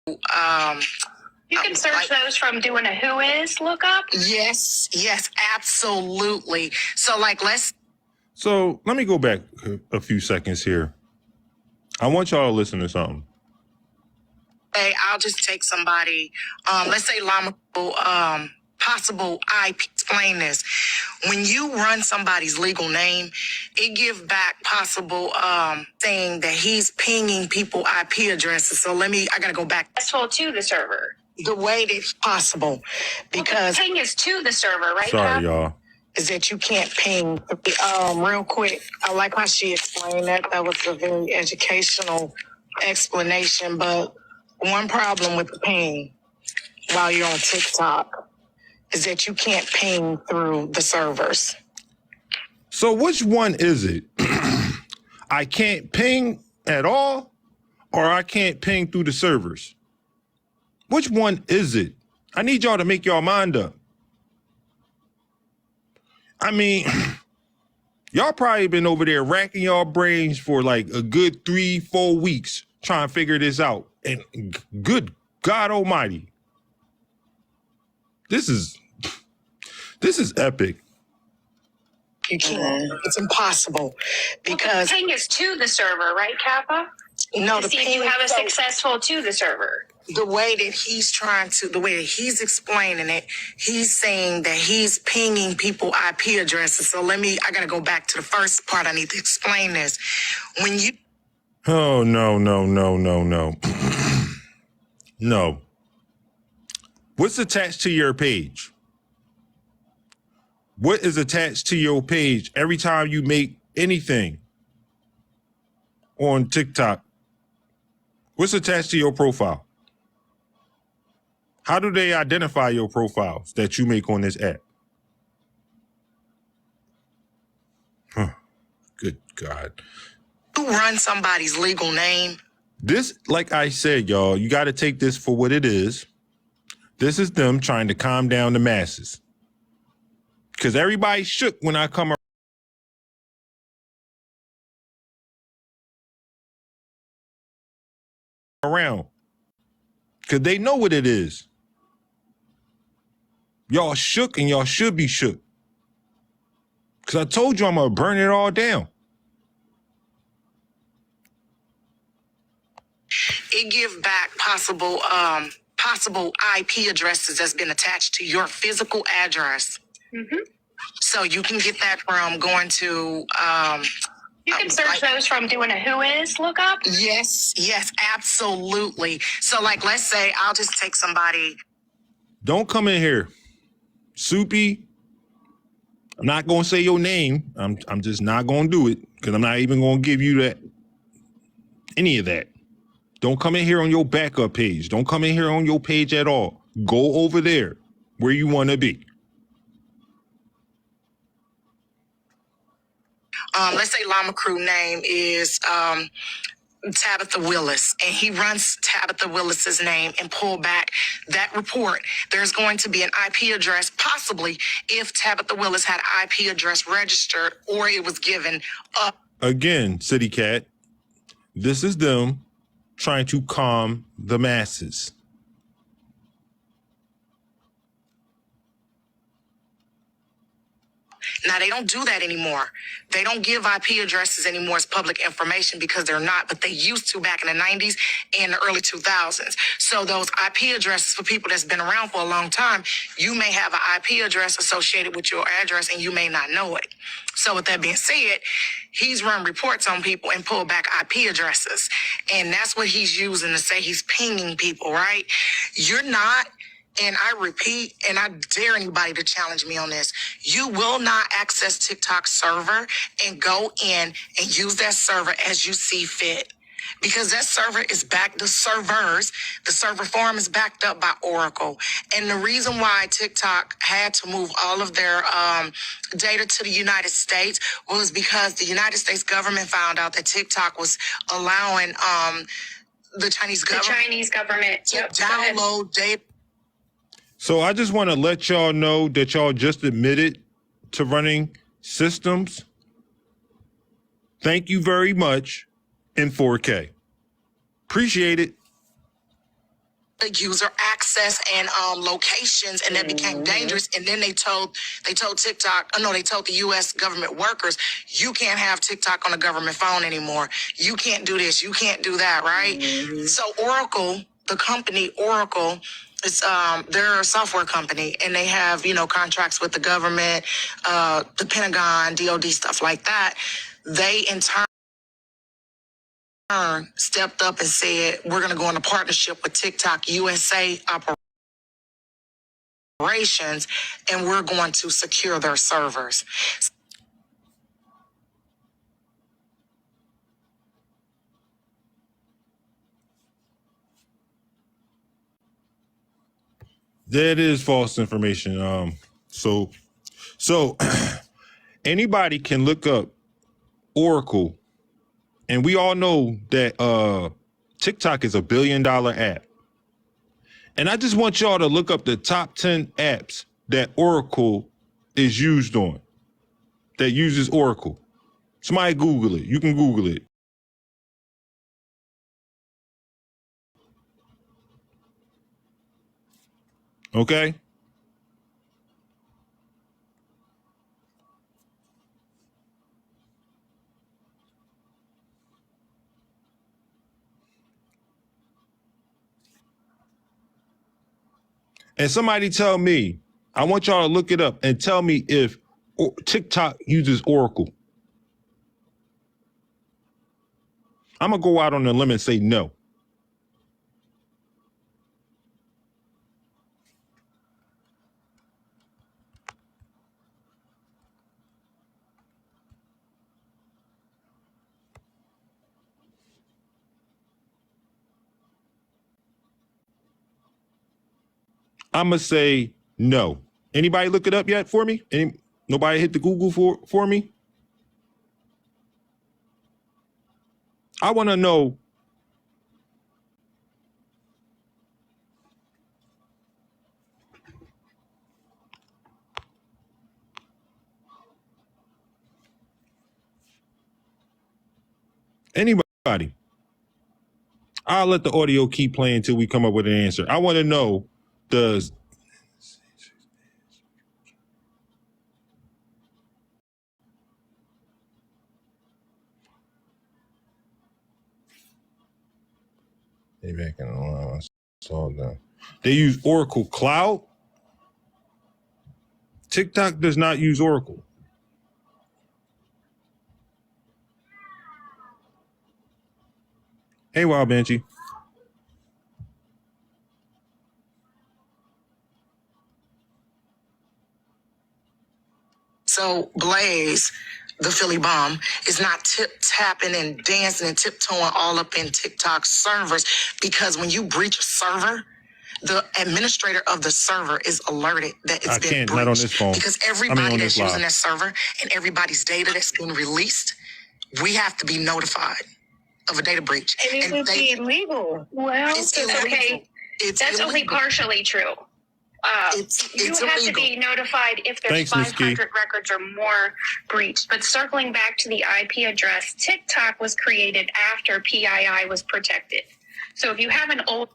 You can search those from doing a Whois lookup. Yes, absolutely. So let me go back a few seconds here. I want y'all to listen to something. Hey, I'll just take somebody, let's say Llama, possible IP. Explain this. When you run somebody's legal name, it gives back possible saying that he's pinging people IP addresses. So I gotta go back. Successful to the server. The way that it's possible, because ping is to the server, right? Sorry, y'all. Is that you can't ping. Real quick, I like how she explained that. That was a very educational explanation. But one problem with the ping while you're on TikTok is that you can't ping through the servers. So which one is it? I can't ping at all, or I can't ping through the servers? Which one is it? I need y'all to make y'all mind up. I mean, y'all probably been over there racking y'all brains for like a good 3-4 weeks trying to figure this out. And good God Almighty, this is epic. You can't. It's impossible because the ping is to the server, right, Kappa? No, to see if you have a successful to the server. The way that he's explaining it, he's saying that he's pinging people IP addresses. So I gotta go back to the first part. I need to explain this. When you Oh, no. No. What's attached to your page? What is attached to your page every time you make anything on TikTok? What's attached to your profile? How do they identify your profiles that you make on this app? Good God. You run somebody's legal name. This, like I said, y'all, you got to take this for what it is. This is them trying to calm down the masses. Because everybody shook when I come around. Because they know what it is. Y'all shook and y'all should be shook. Because I told you I'm going to burn it all down. It gives back possible IP addresses that's been attached to your physical address. Mm-hmm. So you can get that from going to you can search those from doing a Whois lookup. Yes, absolutely. So let's say I'll just take somebody. Don't come in here. Soupy. I'm not going to say your name. I'm just not going to do it because I'm not even going to give you any of that. Don't come in here on your backup page. Don't come in here on your page at all. Go over there where you want to be. Let's say Llama Crew name is Tabitha Willis, and he runs Tabitha Willis's name and pull back that report. There's going to be an IP address, possibly if Tabitha Willis had IP address registered or it was given up. Again, City Cat, this is them trying to calm the masses. Now, they don't do that anymore. They don't give IP addresses anymore as public information because they're not, but they used to back in the 90s and the early 2000s. So those IP addresses for people that's been around for a long time, you may have an IP address associated with your address and you may not know it. So with that being said, he's run reports on people and pulled back IP addresses. And that's what he's using to say he's pinging people, right? You're not. And I repeat, and I dare anybody to challenge me on this. You will not access TikTok's server and go in and use that server as you see fit. Because that server is the server farm is backed up by Oracle. And the reason why TikTok had to move all of their data to the United States was because the United States government found out that TikTok was allowing the Chinese government to download data. So I just want to let y'all know that y'all just admitted to running systems. Thank you very much in 4K. Appreciate it. user access and locations, and that became dangerous. And then they told TikTok, oh no, they told the U.S. government workers, you can't have TikTok on a government phone anymore. You can't do this. You can't do that. Right. So Oracle, the company Oracle, it's they're a software company, and they have contracts with the government, the Pentagon, DoD, stuff like that. They in turn stepped up and said, we're going to go into partnership with TikTok USA operations, and we're going to secure their servers. That is false information. So anybody can look up Oracle, and we all know that TikTok is $1 billion app. And I just want y'all to look up the top 10 apps that Oracle is used on, that uses Oracle. Somebody Google it. You can Google it. Okay? And somebody tell me, I want y'all to look it up and tell me if TikTok uses Oracle. I'm going to go out on a limb and say no. I'm going to say no. Anybody look it up yet for me? Nobody hit the Google for me? I want to know. Anybody. I'll let the audio keep playing until we come up with an answer. I want to know, does they back in the line? It's all done. They use Oracle Cloud. TikTok does not use Oracle. Hey, Wild Banshee. So Blaze, the Philly bomb, is not tapping and dancing and tiptoeing all up in TikTok servers, because when you breach a server, the administrator of the server is alerted that it's been breached. Not on this phone. Because everybody that's live. using that server and everybody's data that's been released, we have to be notified of a data breach. And it would be illegal. Well, It's okay. That's illegal. only partially true. You have illegal. to be notified if there's Thanks, Ms. 500 records or more breached. But circling back to the IP address, TikTok was created after PII was protected. So if you have an old...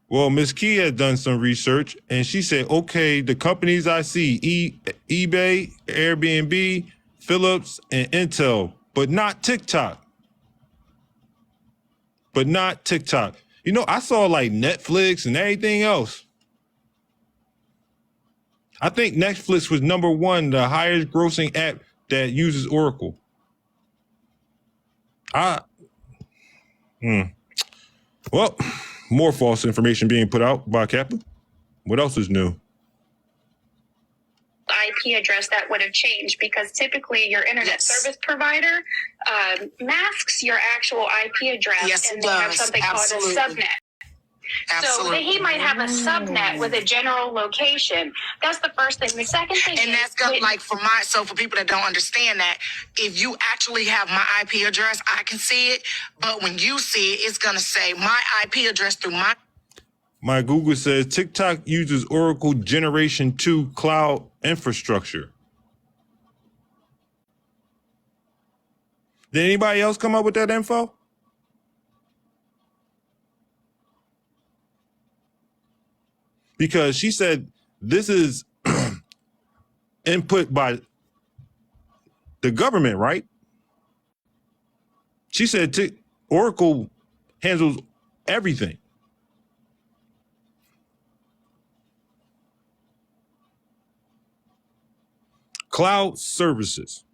Well, Ms. Key had done some research, and she said, okay, the companies I see, eBay, Airbnb, Philips, and Intel, but not TikTok. But not TikTok. You know, I saw like Netflix and everything else. I think Netflix was #1, the highest grossing app that uses Oracle. Well, more false information being put out by Kappa. What else is new? IP address that would have changed, because typically your internet service provider masks your actual IP address, Yes, and it they have does. something Absolutely. called a subnet. Absolutely. So he might have a subnet with a general location. That's the first thing. The second thing And is, that's good, like for people that don't understand that, if you actually have my IP address, I can see it. But when you see it, it's gonna say my IP address through My Google says TikTok uses Oracle Generation 2 cloud infrastructure. Did anybody else come up with that info? because she said this is input by the government, right? She said Oracle handles everything. Cloud services.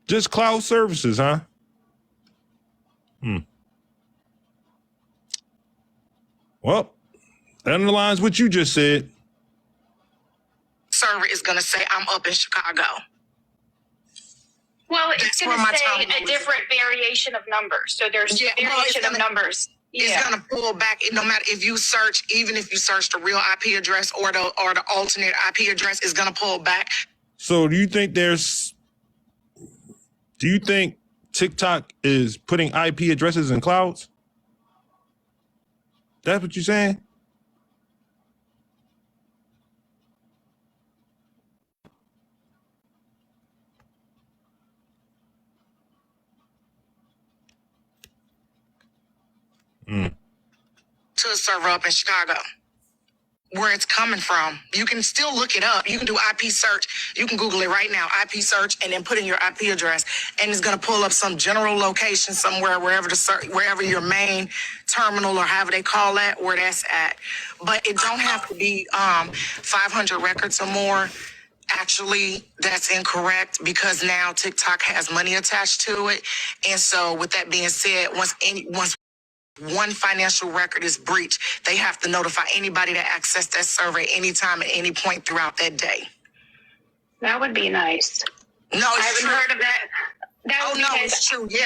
Just cloud services, huh? Well, that underlines what you just said. Server is going to say, I'm up in Chicago. Well, it's That's going where to my say terminal a is. different variation of numbers. So there's Yeah, well, it's variation of gonna- numbers. It's Yeah. going to pull back. No matter if you search, even if you search the real IP address or the alternate IP address, is going to pull back. So do you think TikTok is putting IP addresses in clouds? That's what you're saying? To a server up in Chicago, where it's coming from. You can still look it up. You can do IP search. You can Google it right now, IP search, and then put in your IP address, and it's going to pull up some general location somewhere, wherever your main terminal or however they call that, where that's at. But it don't have to be 500 records or more. Actually, that's incorrect because now TikTok has money attached to it. And so with that being said, once one financial record is breached, they have to notify anybody that accessed that server at any time, at any point throughout that day. That would be nice. No, I it's haven't true. heard of that. That Oh, would no, be it's true. Yeah.